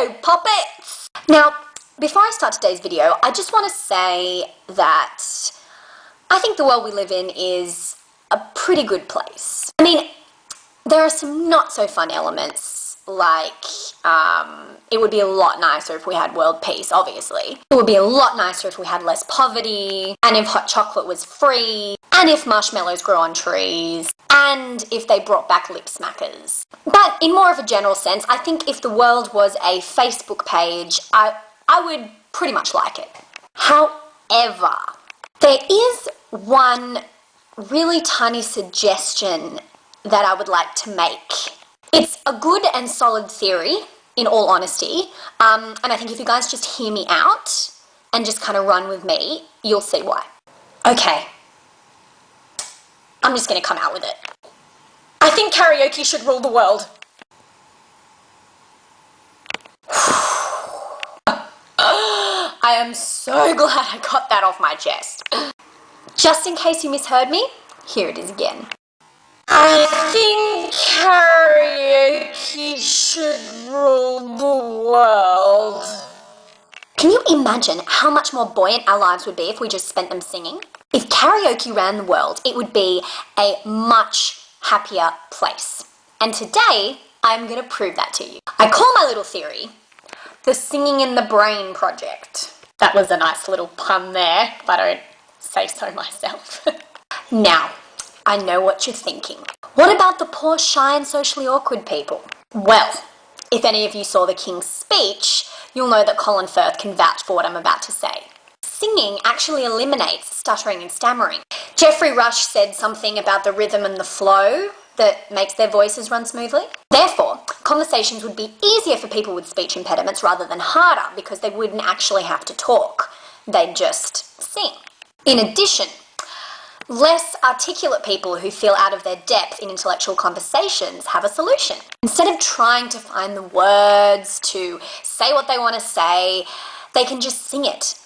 Play-Doh puppets! Now, before I start today's video, I just want to say that I think the world we live in is a pretty good place. I mean, there are some not so fun elements, like it would be a lot nicer if we had world peace, obviously. It would be a lot nicer if we had less poverty, and if hot chocolate was free, and if marshmallows grew on trees, and if they brought back lip smackers. But in more of a general sense, I think if the world was a Facebook page, I would pretty much like it. However, there is one really tiny suggestion that I would like to make. It's a good and solid theory, in all honesty, and I think if you guys just hear me out and just kind of run with me, you'll see why. Okay, I'm just going to come out with it. I think karaoke should rule the world. I am so glad I got that off my chest. Just in case you misheard me, here it is again. I think karaoke should rule the world. Can you imagine how much more buoyant our lives would be if we just spent them singing? If karaoke ran the world, it would be a much happier place. And today, I'm going to prove that to you. I call my little theory the Singing in the Brain Project. That was a nice little pun there, if I don't say so myself. Now, I know what you're thinking. What about the poor, shy and socially awkward people? Well, if any of you saw the King's speech, you'll know that Colin Firth can vouch for what I'm about to say. Singing actually eliminates stuttering and stammering. Geoffrey Rush said something about the rhythm and the flow that makes their voices run smoothly. Therefore, conversations would be easier for people with speech impediments rather than harder because they wouldn't actually have to talk. They'd just sing. In addition, less articulate people who feel out of their depth in intellectual conversations have a solution. Instead of trying to find the words to say what they want to say, they can just sing it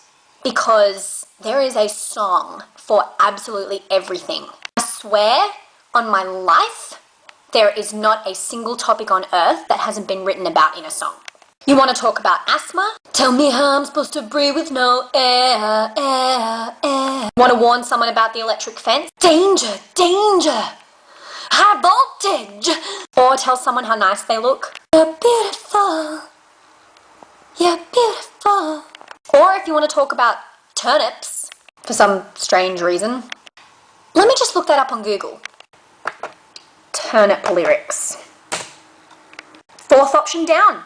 because there is a song for absolutely everything. I swear on my life, there is not a single topic on earth that hasn't been written about in a song. You want to talk about asthma? Tell me how I'm supposed to breathe with no air, air, air. Want to warn someone about the electric fence? Danger, danger, high voltage. Or tell someone how nice they look? You're beautiful, you're beautiful. Or if you want to talk about turnips, for some strange reason, let me just look that up on Google. Turnip lyrics. Fourth option down.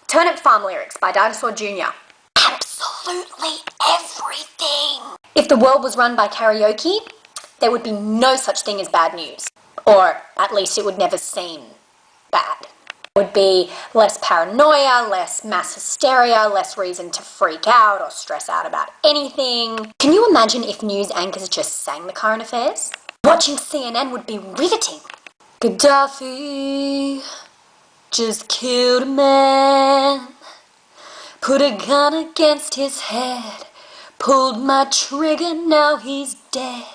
Turnip Farm lyrics by Dinosaur Jr. Absolutely everything. If the world was run by karaoke, there would be no such thing as bad news. Or at least it would never seem bad. There would be less paranoia, less mass hysteria, less reason to freak out or stress out about anything. Can you imagine if news anchors just sang the current affairs? Watching CNN would be riveting. Gaddafi just killed a man, put a gun against his head, pulled my trigger, now he's dead.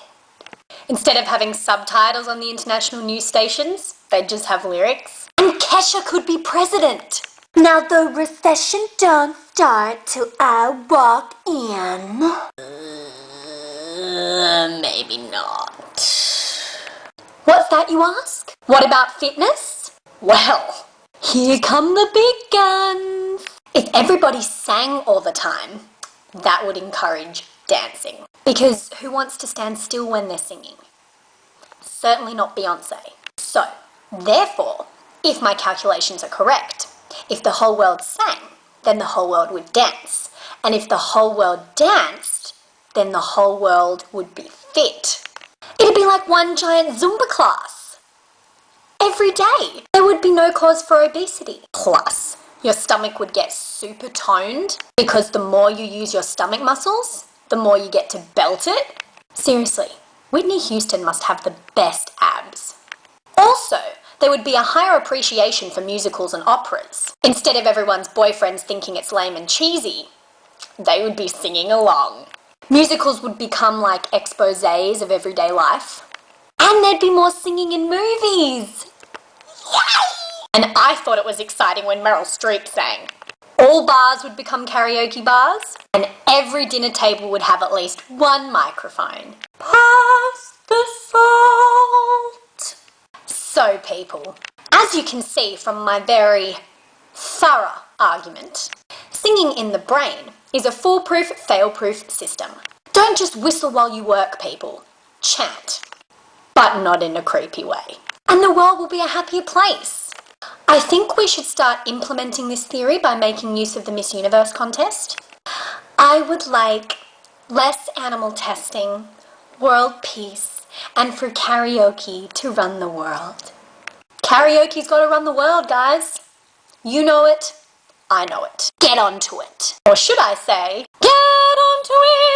Instead of having subtitles on the international news stations, they'd just have lyrics. And Kesha could be president. Now the recession don't start till I walk in. Maybe not. What's that, you ask? What about fitness? Well, here come the big guns. If everybody sang all the time, that would encourage dancing. Because who wants to stand still when they're singing? Certainly not Beyonce. So, therefore, if my calculations are correct, if the whole world sang, then the whole world would dance. And if the whole world danced, then the whole world would be fit. It'd be like one giant Zumba class. Every day. There would be no cause for obesity. Plus, your stomach would get super toned because the more you use your stomach muscles, the more you get to belt it. Seriously, Whitney Houston must have the best abs. Also, there would be a higher appreciation for musicals and operas. Instead of everyone's boyfriends thinking it's lame and cheesy, they would be singing along. Musicals would become like exposés of everyday life. And there'd be more singing in movies. Yay! And I thought it was exciting when Meryl Streep sang. All bars would become karaoke bars, and every dinner table would have at least one microphone. Pass the salt. So, people, as you can see from my very thorough argument, singing in the brain is a foolproof, fail-proof system. Don't just whistle while you work, people. Chant. But not in a creepy way. And the world will be a happier place. I think we should start implementing this theory by making use of the Miss Universe contest. I would like less animal testing, world peace, and for karaoke to run the world. Karaoke's got to run the world, guys. You know it. I know it. Get onto it. Or should I say, get onto it!